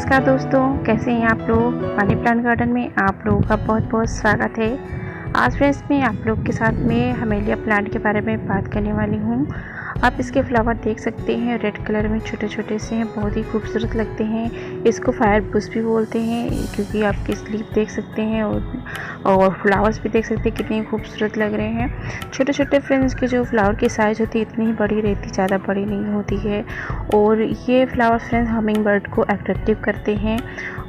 नमस्कार दोस्तों, कैसे हैं आप लोग। मनी प्लांट गार्डन में आप लोगों का बहुत बहुत स्वागत है। आज फ्रेंड्स मैं आप लोग के साथ में हमेलिया प्लांट के बारे में बात करने वाली हूँ। आप इसके फ्लावर देख सकते हैं, रेड कलर में छोटे छोटे से हैं, बहुत ही खूबसूरत लगते हैं। इसको फायर बुश भी बोलते हैं क्योंकि आपकी स्लीप देख सकते हैं और फ्लावर्स भी देख सकते हैं कितने खूबसूरत लग रहे हैं। छोटे छोटे फ्रेंड्स के जो फ्लावर की साइज़ होती है इतनी ही बड़ी रहती, ज़्यादा बड़ी नहीं होती है। और ये फ्लावर फ्रेंड्स हमिंग बर्ड को अट्रैक्टिव करते हैं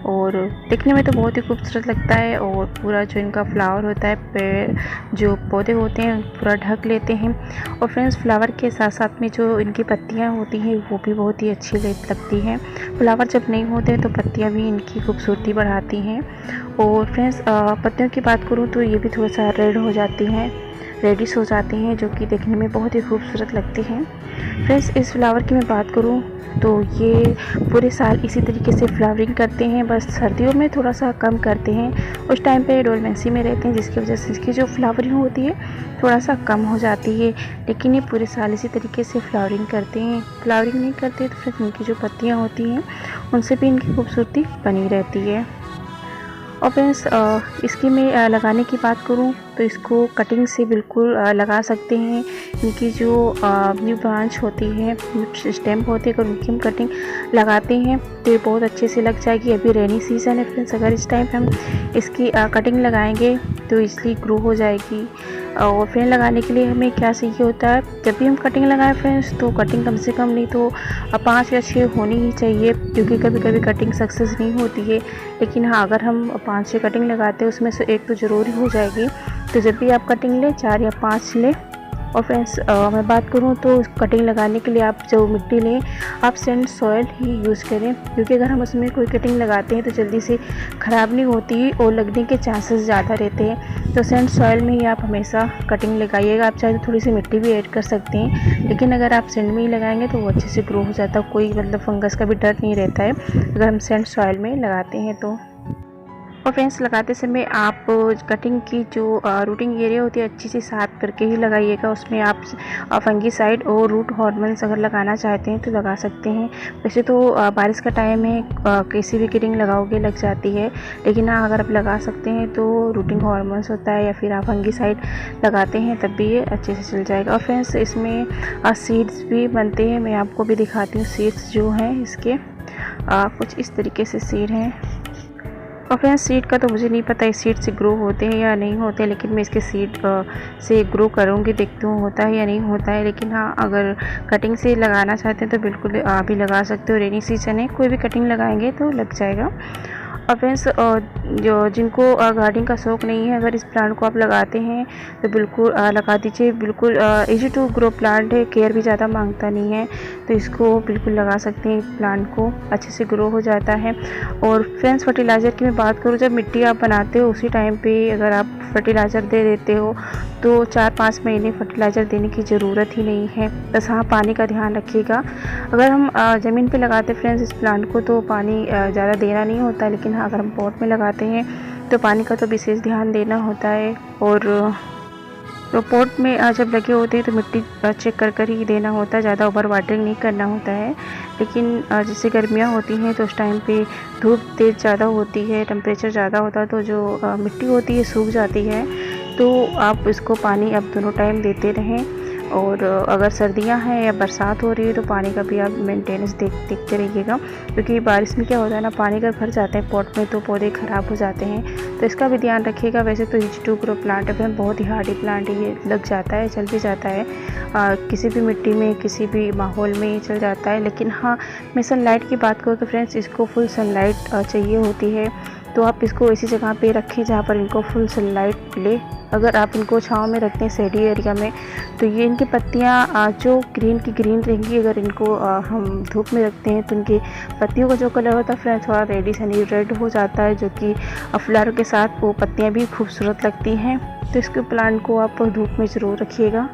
और देखने में तो बहुत ही खूबसूरत लगता है। और पूरा जो इनका फ्लावर होता है, पेड़ जो पौधे होते हैं पूरा ढक लेते हैं। और फ्रेंड्स फ्लावर के साथ साथ में जो इनकी पत्तियां होती हैं वो भी बहुत ही अच्छी लगती हैं। फ्लावर जब नहीं होते तो पत्तियां भी इनकी खूबसूरती बढ़ाती हैं। और फ्रेंड्स पत्तियों की बात करूँ तो ये भी थोड़ा सा रेड हो जाती हैं, रेडिश हो जाती हैं, जो कि देखने में बहुत ही खूबसूरत लगती हैं। फ्रेंड्स इस फ्लावर की मैं बात करूं तो ये पूरे साल इसी तरीके से फ्लावरिंग करते हैं, बस सर्दियों में थोड़ा सा कम करते हैं। उस टाइम पे डोरमेंसी में रहते हैं जिसकी वजह से इसकी जो फ्लावरिंग होती है थोड़ा सा कम हो जाती है। लेकिन ये पूरे साल इसी तरीके से फ्लावरिंग करते हैं। फ्लावरिंग नहीं करते तो फिर इनकी जो पत्तियाँ होती हैं उनसे भी इनकी खूबसूरती बनी रहती है। और फ्रेंड्स इसकी मैं लगाने की बात करूं तो इसको कटिंग से बिल्कुल लगा सकते हैं। इनकी जो न्यू ब्रांच होती है, न्यू स्टेम होती है, अगर उनकी हम कटिंग लगाते हैं तो ये बहुत अच्छे से लग जाएगी। अभी रेनी सीज़न है फ्रेंड्स, अगर इस टाइम पे हम इसकी कटिंग लगाएंगे तो इसलिए ग्रो हो जाएगी। और फ्रेंड लगाने के लिए हमें क्या चाहिए होता है, जब भी हम कटिंग लगाएं फ्रेंड्स तो कटिंग कम से कम नहीं तो 5 या 6 होनी ही चाहिए, क्योंकि कभी कभी कटिंग सक्सेस नहीं होती है। लेकिन हाँ, अगर हम 5-6 कटिंग लगाते हैं उसमें से एक तो ज़रूरी हो जाएगी। तो जब भी आप कटिंग लें 4 या 5 लें। और फ्रेंड्स मैं बात करूँ तो कटिंग लगाने के लिए आप जो मिट्टी लें आप सैंड सॉयल ही यूज़ करें, क्योंकि अगर हम उसमें कोई कटिंग लगाते हैं तो जल्दी से ख़राब नहीं होती और लगने के चांसेस ज़्यादा रहते हैं। तो सैंड सॉयल में ही आप हमेशा कटिंग लगाइएगा। आप चाहे तो थोड़ी सी मिट्टी भी ऐड कर सकते हैं, लेकिन अगर आप सैंड में ही लगाएंगे तो वो अच्छे से ग्रो हो जाता है, कोई मतलब फंगस का भी डर नहीं रहता है अगर हम सैंड सॉयल में लगाते हैं तो। और फ्रेंड्स लगाते समय आप कटिंग की जो रूटिंग एरिया होती है अच्छी से साफ करके ही लगाइएगा। उसमें आप फंगीसाइड और रूट हार्मोन्स अगर लगाना चाहते हैं तो लगा सकते हैं। वैसे तो बारिश का टाइम है, किसी भी कटिंग लगाओगे लग जाती है, लेकिन हाँ अगर आप लगा सकते हैं तो रूटिंग हार्मोन्स होता है या फिर आप फंगीसाइड लगाते हैं तब भी ये अच्छे से चल जाएगा। और फ्रेंड्स इसमें सीड्स भी बनते हैं, मैं आपको भी दिखाती हूँ। सीड्स जो हैं इसके कुछ इस तरीके से सीड हैं। और फ्रेंड्स सीड का तो मुझे नहीं पता इस सीड से ग्रो होते हैं या नहीं होते, लेकिन मैं इसके सीड से ग्रो करूँगी, देखती हूँ होता है या नहीं होता है। लेकिन हाँ अगर कटिंग से लगाना चाहते हैं तो बिल्कुल आप भी लगा सकते हो। रेनी सीजन है, कोई भी कटिंग लगाएंगे तो लग जाएगा। और फ्रेंड्स जो जिनको गार्डनिंग का शौक़ नहीं है, अगर इस प्लांट को आप लगाते हैं तो बिल्कुल लगा दीजिए। बिल्कुल इजी टू ग्रो प्लांट है, केयर भी ज़्यादा मांगता नहीं है, तो इसको बिल्कुल लगा सकते हैं। प्लांट को अच्छे से ग्रो हो जाता है। और फ्रेंड्स फर्टिलाइज़र की मैं बात करूँ, जब मिट्टी आप बनाते हो उसी टाइम पे अगर आप फर्टिलाइज़र दे देते हो तो 4-5 महीने फर्टिलाइज़र देने की ज़रूरत ही नहीं है। बस हाँ पानी का ध्यान रखिएगा। अगर हम ज़मीन पे लगाते फ्रेंड्स इस प्लांट को तो पानी ज़्यादा देना नहीं होता, लेकिन हाँ अगर हम पॉट में लगाते हैं तो पानी का तो विशेष ध्यान देना होता है। और तो पॉट में जब लगे होते हैं तो मिट्टी चेक कर ही देना होता है, ज़्यादा ओवर वाटरिंग नहीं करना होता है। लेकिन जैसे गर्मियाँ होती हैं तो उस टाइम पे धूप तेज़ ज़्यादा होती है, टेम्परेचर ज़्यादा होता है, तो जो मिट्टी होती है सूख जाती है। तो आप इसको पानी अब दोनों टाइम देते रहें। और अगर सर्दियां हैं या बरसात हो रही है तो पानी का भी आप मेंटेनेंस देखते रहिएगा, क्योंकि बारिश में क्या होता है ना, पानी का भर जाता है पॉट में तो पौधे ख़राब हो जाते हैं, तो इसका भी ध्यान रखिएगा। वैसे तो इजी टू ग्रो प्लांट है, बहुत ही हार्डी प्लांट है, ये लग जाता है, चल भी जाता है, किसी भी मिट्टी में किसी भी माहौल में चल जाता है। लेकिन हाँ मैं सनलाइट की बात करूँ तो फ्रेंड्स इसको फुल सनलाइट चाहिए होती है, तो आप इसको ऐसी जगह पे रखें जहाँ पर इनको फुल सनलाइट मिले। अगर आप इनको छांव में रखते हैं शेडी एरिया में तो ये इनकी पत्तियाँ जो ग्रीन की ग्रीन रहेंगी। अगर इनको हम धूप में रखते हैं तो इनकी पत्तियों का जो कलर होता है फ्रेंड्स थोड़ा रेडिश यानी रेड हो जाता है, जो कि फ्लावर के साथ वो पत्तियाँ भी खूबसूरत लगती हैं। तो इसके प्लांट को आप धूप में ज़रूर रखिएगा।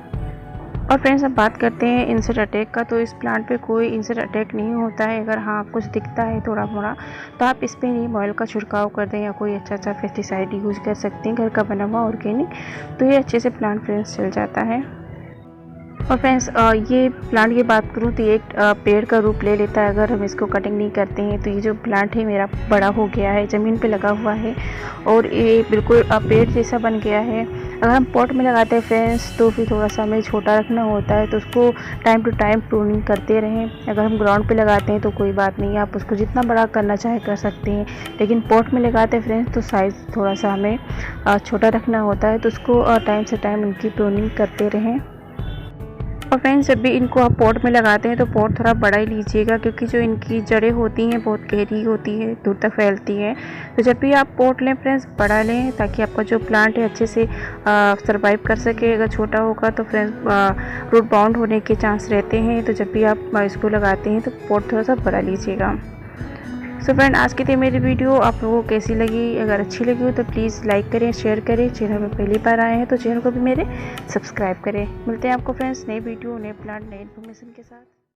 और फ्रेंड्स अब बात करते हैं इंसेक्ट अटैक का, तो इस प्लांट पे कोई इंसेक्ट अटैक नहीं होता है। अगर हाँ कुछ दिखता है थोड़ा मोड़ा तो आप इस पर नीम ऑयल का छिड़काव कर दें या कोई अच्छा पेस्टिसाइड यूज़ कर सकते हैं, घर का बना हुआ ऑर्गेनिक, तो ये अच्छे से प्लांट फ्रेंड्स चल जाता है। और फ्रेंड्स ये प्लांट की बात करूँ तो ये एक पेड़ का रूप ले लेता है अगर हम इसको कटिंग नहीं करते हैं। तो ये जो प्लांट है मेरा बड़ा हो गया है, ज़मीन पे लगा हुआ है और ये बिल्कुल पेड़ जैसा बन गया है। अगर हम पॉट में लगाते हैं फ्रेंड्स तो फिर थोड़ा सा हमें छोटा रखना होता है, तो उसको टाइम टू टाइम प्रूनिंग करते रहें। अगर हम ग्राउंड पे लगाते हैं तो कोई बात नहीं, आप उसको जितना बड़ा करना चाहे कर सकते हैं, लेकिन पॉट में लगाते हैं फ्रेंड्स तो साइज़ थोड़ा सा हमें छोटा रखना होता है, तो उसको टाइम से टाइम उनकी प्रूनिंग करते रहें। और फ्रेंड्स जब भी इनको आप पॉट में लगाते हैं तो पॉट थोड़ा बड़ा ही लीजिएगा, क्योंकि जो इनकी जड़ें होती हैं बहुत गहरी होती है, दूर तक फैलती हैं। तो जब भी आप पॉट लें फ्रेंड्स बड़ा लें, ताकि आपका जो प्लांट है अच्छे से सरवाइव कर सके। अगर छोटा होगा तो फ्रेंड्स रूट बाउंड होने के चांस रहते हैं। तो जब भी आप इसको लगाते हैं तो पॉट थोड़ा सा बड़ा लीजिएगा। सो फ्रेंड आज की थी मेरी वीडियो, आप लोगों को कैसी लगी? अगर अच्छी लगी हो तो प्लीज़ लाइक करें, शेयर करें। चैनल में पहली बार आए हैं तो चैनल को भी मेरे सब्सक्राइब करें। मिलते हैं आपको फ्रेंड्स नई वीडियो, नए प्लांट, नए इन्फॉर्मेशन के साथ।